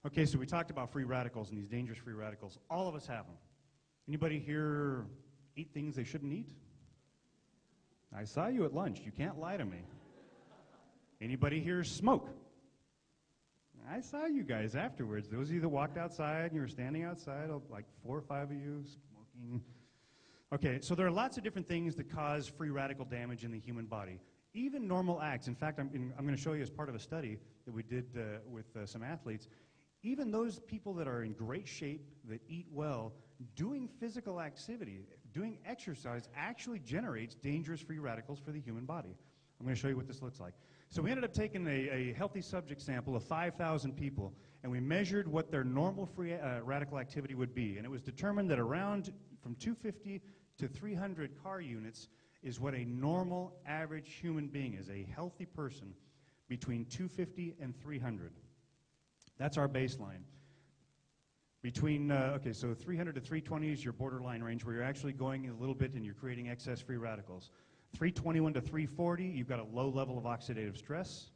Okay, so we talked about free radicals and these dangerous free radicals. All of us have them. Anybody here eat things they shouldn't eat? I saw you at lunch. You can't lie to me. Anybody here smoke? I saw you guys afterwards. Those of you that walked outside and you were standing outside, like 4 or 5 of you smoking. Okay, so there are lots of different things that cause free radical damage in the human body. Even normal acts. In fact, I'm going to show you as part of a study that we did with some athletes. Even those people that are in great shape, that eat well, doing physical activity, doing exercise actually generates dangerous free radicals for the human body. I'm going to show you what this looks like. So we ended up taking a healthy subject sample of 5,000 people, and we measured what their normal free radical activity would be. And it was determined that around from 250 to 300 car units is what a normal average human being is, a healthy person, between 250 and 300. That's our baseline. Between, okay, so 300 to 320 is your borderline range where you're actually going a little bit and you're creating excess free radicals. 321 to 340, you've got a low level of oxidative stress.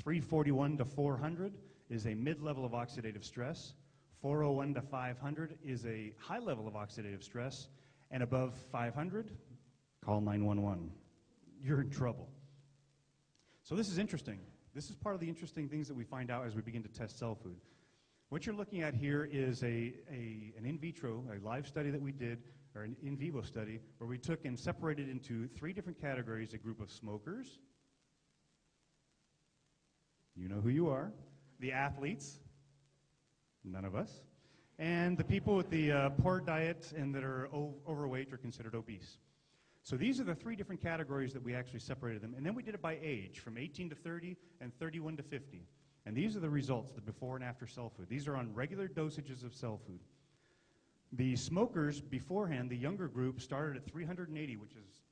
341 to 400 is a mid-level of oxidative stress. 401 to 500 is a high level of oxidative stress. And above 500, call 911. You're in trouble. So this is interesting. This is part of the interesting things that we find out as we begin to test cell food. What you're looking at here is an in vitro, a live study that we did, or an in vivo study, where we took and separated into 3 different categories: a group of smokers, you know who you are, the athletes, none of us, and the people with the poor diet and that are overweight or considered obese. So these are the 3 different categories that we actually separated them, and then we did it by age, from 18 to 30 and 31 to 50. And these are the results, the before and after cell food. These are on regular dosages of cell food. The smokers beforehand, the younger group, started at 380,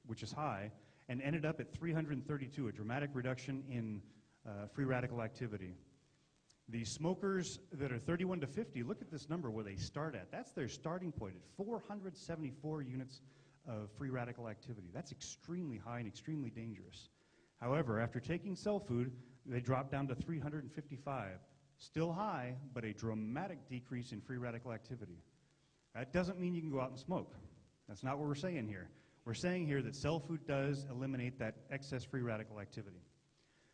which is high, and ended up at 332, a dramatic reduction in free radical activity. The smokers that are 31 to 50, look at this number where they start at. That's their starting point at 474 units of free radical activity. That's extremely high and extremely dangerous. However, after taking cell food, they dropped down to 355. Still high, but a dramatic decrease in free radical activity. That doesn't mean you can go out and smoke. That's not what we're saying here. We're saying here that cell food does eliminate that excess free radical activity.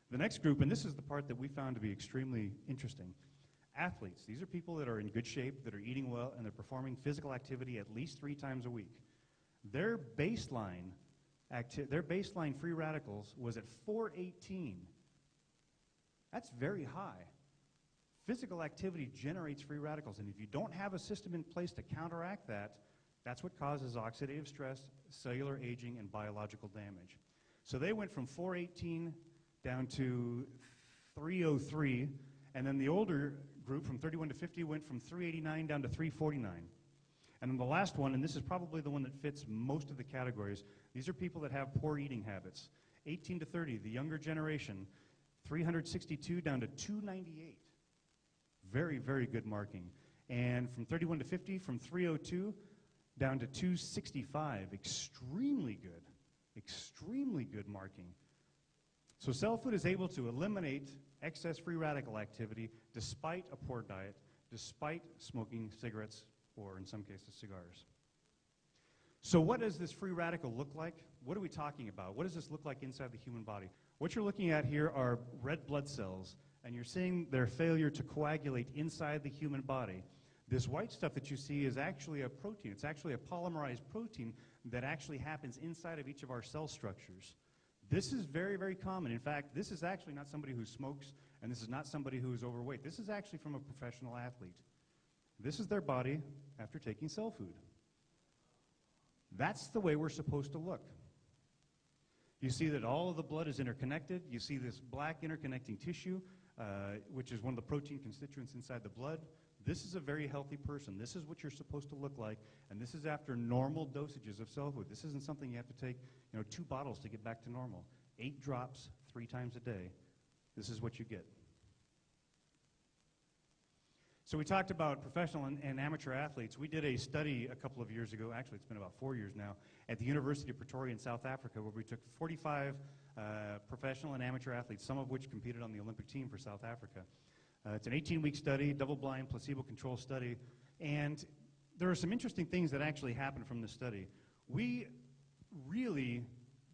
The next group, and this is the part that we found to be extremely interesting, athletes. These are people that are in good shape, that are eating well, and they're performing physical activity at least 3 times a week. Their baseline free radicals was at 418. That's very high. Physical activity generates free radicals, and if you don't have a system in place to counteract that, that's what causes oxidative stress, cellular aging, and biological damage. So they went from 418 down to 303, and then the older group from 31 to 50 went from 389 down to 349. And then the last one, and this is probably the one that fits most of the categories, these are people that have poor eating habits. 18 to 30, the younger generation, 362 down to 298. Very, very good marking. And from 31 to 50, from 302 down to 265. Extremely good marking. So cell food is able to eliminate excess free radical activity despite a poor diet, despite smoking cigarettes, or in some cases cigars. So what does this free radical look like? What are we talking about? What does this look like inside the human body? What you're looking at here are red blood cells, and you're seeing their failure to coagulate inside the human body. This white stuff that you see is actually a protein. It's actually a polymerized protein that actually happens inside of each of our cell structures. This is very, very common. In fact, this is actually not somebody who smokes, and this is not somebody who is overweight. This is actually from a professional athlete. This is their body after taking cell food. That's the way we're supposed to look. You see that all of the blood is interconnected. You see this black interconnecting tissue, which is one of the protein constituents inside the blood. This is a very healthy person. This is what you're supposed to look like, and this is after normal dosages of cell food. This isn't something you have to take, 2 bottles to get back to normal. 8 drops 3 times a day. This is what you get. So we talked about professional and amateur athletes. We did a study a couple of years ago, actually it's been about 4 years now, at the University of Pretoria in South Africa, where we took 45 professional and amateur athletes, some of which competed on the Olympic team for South Africa. It's an 18-week study, double-blind, placebo-controlled study, and there are some interesting things that actually happened from this study. We really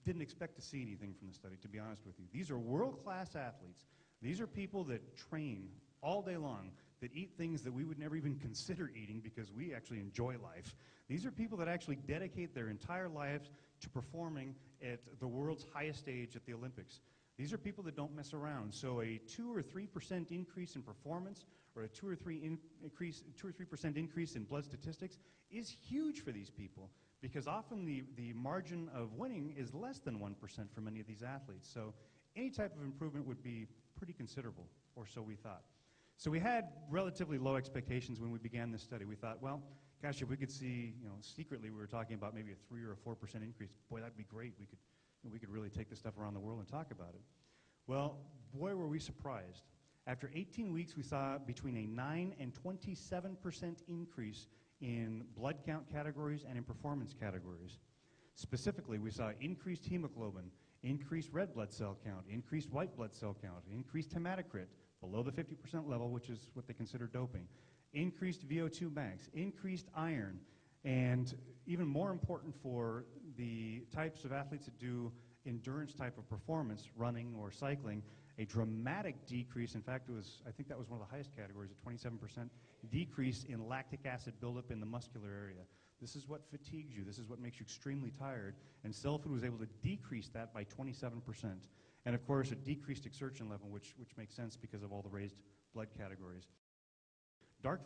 didn't expect to see anything from the study, to be honest with you. These are world-class athletes. These are people that train all day long, that eat things that we would never even consider eating because we actually enjoy life. These are people that actually dedicate their entire lives to performing at the world's highest stage at the Olympics. These are people that don't mess around. So a 2 or 3% increase in performance or a 2 or 3% increase in blood statistics is huge for these people because often the margin of winning is less than 1% for many of these athletes. So any type of improvement would be pretty considerable, or so we thought. So we had relatively low expectations when we began this study. We thought, well, gosh, if we could see, secretly we were talking about maybe a 3 or a 4% increase. Boy, that'd be great. We could really take this stuff around the world and talk about it. Well, boy, were we surprised. After 18 weeks, we saw between a 9 and 27% increase in blood count categories and in performance categories. Specifically, we saw increased hemoglobin, increased red blood cell count, increased white blood cell count, increased hematocrit below the 50% level, which is what they consider doping, increased VO2 max, increased iron, and even more important for the types of athletes that do endurance type of performance, running or cycling, a dramatic decrease. In fact, I think that was one of the highest categories, a 27% decrease in lactic acid buildup in the muscular area. This is what fatigues you. This is what makes you extremely tired. And Cellfood was able to decrease that by 27%. And of course, a decreased exertion level, which makes sense because of all the raised blood categories. Dark